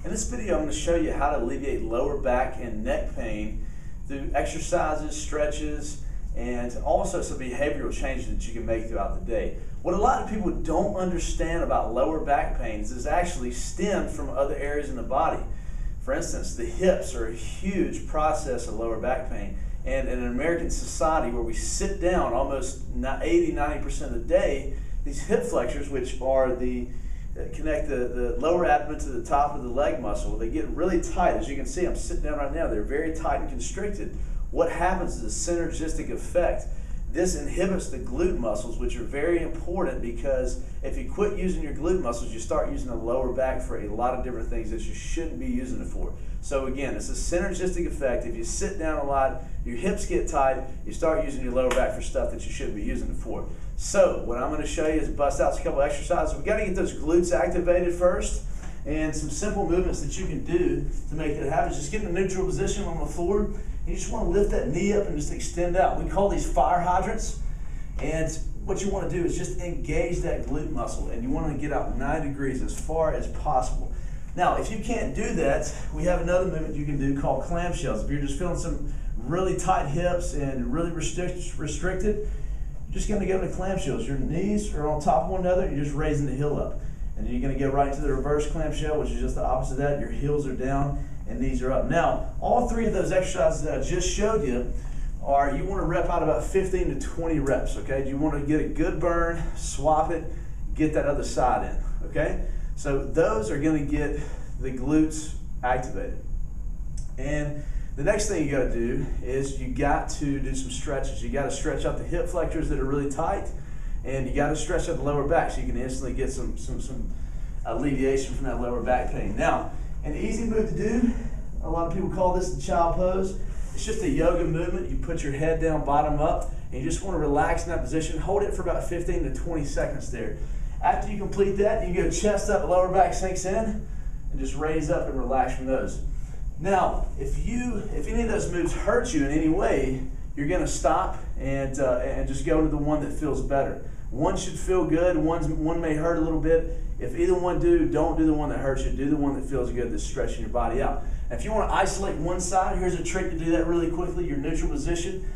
In this video, I'm going to show you how to alleviate lower back and neck pain through exercises, stretches, and also some behavioral changes that you can make throughout the day. What a lot of people don't understand about lower back pain is actually stemmed from other areas in the body. For instance, the hips are a huge process of lower back pain. And in an American society where we sit down almost 80–90% of the day, these hip flexors, which are connect the lower abdomen to the top of the leg muscle, they get really tight. As you can see, I'm sitting down right now. They're very tight and constricted. What happens is a synergistic effect. This inhibits the glute muscles, which are very important because if you quit using your glute muscles, you start using the lower back for a lot of different things that you shouldn't be using it for. So again, it's a synergistic effect. If you sit down a lot, your hips get tight, you start using your lower back for stuff that you shouldn't be using it for. So what I'm going to show you is bust out a couple exercises. We've got to get those glutes activated first, and some simple movements that you can do to make that happen. Just get in a neutral position on the floor. You just want to lift that knee up and just extend out. We call these fire hydrants. And what you want to do is just engage that glute muscle, and you want to get out 90 degrees as far as possible. Now, if you can't do that, we have another movement you can do called clamshells. If you're just feeling some really tight hips and really restricted, you're just going to go into clamshells. Your knees are on top of one another, and you're just raising the heel up. And then you're going to go right into the reverse clamshell, which is just the opposite of that. Your heels are down and knees are up. Now, all three of those exercises that I just showed you are, you want to rep out about 15 to 20 reps, okay? You want to get a good burn, swap it, get that other side in, okay? So those are going to get the glutes activated. And the next thing you got to do is you got to do some stretches. You got to stretch out the hip flexors that are really tight, and you got to stretch out the lower back so you can instantly get some alleviation from that lower back pain. Now, an easy move to do, a lot of people call this the child pose. It's just a yoga movement. You put your head down, bottom up, and you just want to relax in that position. Hold it for about 15 to 20 seconds there. After you complete that, you go chest up, lower back sinks in, and just raise up and relax from those. Now, if any of those moves hurt you in any way, you're going to stop and just go into the one that feels better. One should feel good, one may hurt a little bit. If either one don't do the one that hurts you, do the one that feels good that's stretching your body out. Now, if you want to isolate one side, here's a trick to do that really quickly, your neutral position.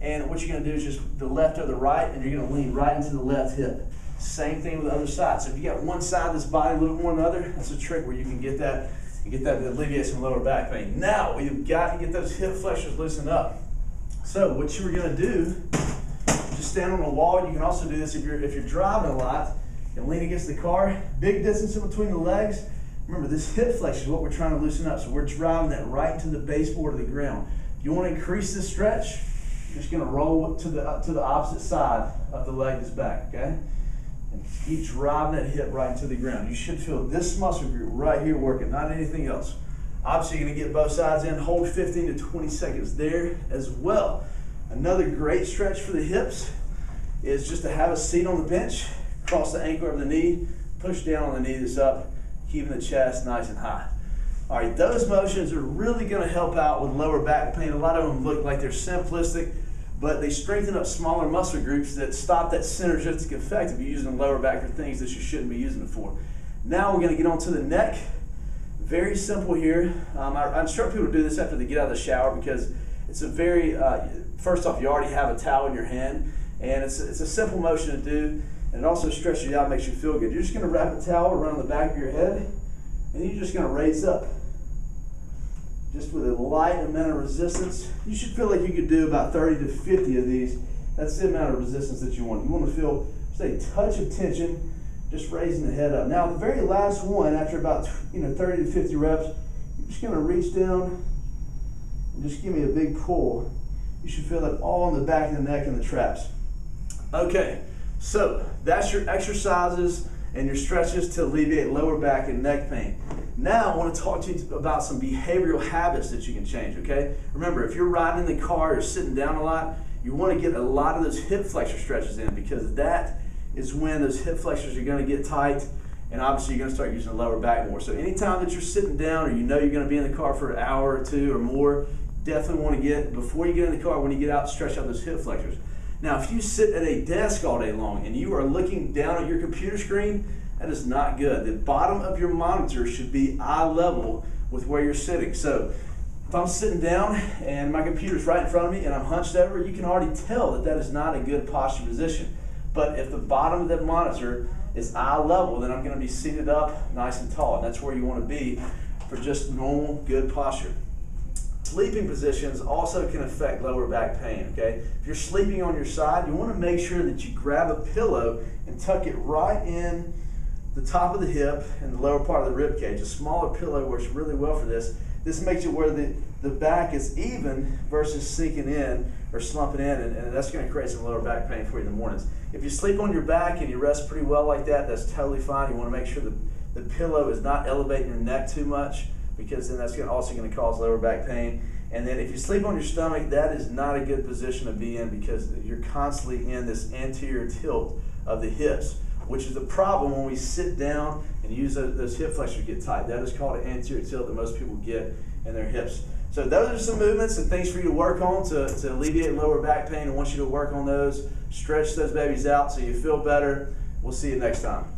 And what you're going to do is just the left or the right, and you're going to lean right into the left hip. Same thing with the other side. So if you got one side of this body a little bit more than the other, that's a trick where you can get that to alleviate some lower back pain. Now, we've got to get those hip flexors loosened up. So what you're going to do, just stand on a wall. You can also do this if you're driving a lot and lean against the car. Big distance in between the legs. Remember, this hip flexion is what we're trying to loosen up. So we're driving that right into the baseboard of the ground. If you want to increase this stretch, you're just going to roll to the opposite side of the leg that's back, okay? And keep driving that hip right into the ground. You should feel this muscle group right here working, not anything else. Obviously, you're going to get both sides in. Hold 15 to 20 seconds there as well. Another great stretch for the hips is just to have a seat on the bench, cross the ankle over the knee, push down on the knee that's up, keeping the chest nice and high. All right, those motions are really going to help out with lower back pain. A lot of them look like they're simplistic, but they strengthen up smaller muscle groups that stop that synergistic effect of using the lower back for things that you shouldn't be using it for. Now we're going to get onto the neck. Very simple here. I instruct people to do this after they get out of the shower because it's a very, first off, you already have a towel in your hand, and it's a simple motion to do, and it also stretches you out, makes you feel good. You're just going to wrap a towel around the back of your head, and you're just going to raise up. Just with a light amount of resistance. You should feel like you could do about 30 to 50 of these. That's the amount of resistance that you want. You want to feel just a touch of tension, just raising the head up. Now, the very last one, after about 30 to 50 reps, you're just going to reach down and just give me a big pull. You should feel it all in the back of the neck and the traps. Okay, so that's your exercises and your stretches to alleviate lower back and neck pain. Now I want to talk to you about some behavioral habits that you can change, okay? Remember, if you're riding in the car or sitting down a lot, you want to get a lot of those hip flexor stretches in because that is when those hip flexors are going to get tight, and obviously you're going to start using the lower back more. So anytime that you're sitting down or you know you're going to be in the car for an hour or two or more, definitely want to get, before you get in the car, when you get out, stretch out those hip flexors. Now, if you sit at a desk all day long and you are looking down at your computer screen, That is not good. The bottom of your monitor should be eye level with where you're sitting. So if I'm sitting down and my computer's right in front of me and I'm hunched over, you can already tell that that is not a good posture position. But if the bottom of that monitor is eye level, then I'm going to be seated up nice and tall. And that's where you want to be for just normal, good posture. Sleeping positions also can affect lower back pain, okay? If you're sleeping on your side, you want to make sure that you grab a pillow and tuck it right in the top of the hip and the lower part of the rib cage. A smaller pillow works really well for this. This makes it where the back is even versus sinking in or slumping in, and that's going to create some lower back pain for you in the mornings. If you sleep on your back and you rest pretty well like that, that's totally fine. You want to make sure that the pillow is not elevating your neck too much, because then that's also going to cause lower back pain. And then if you sleep on your stomach, that is not a good position to be in, because you're constantly in this anterior tilt of the hips, which is the problem when we sit down and use those hip flexors get tight. That is called an anterior tilt that most people get in their hips. So those are some movements and things for you to work on to alleviate lower back pain. I want you to work on those, stretch those babies out so you feel better. We'll see you next time.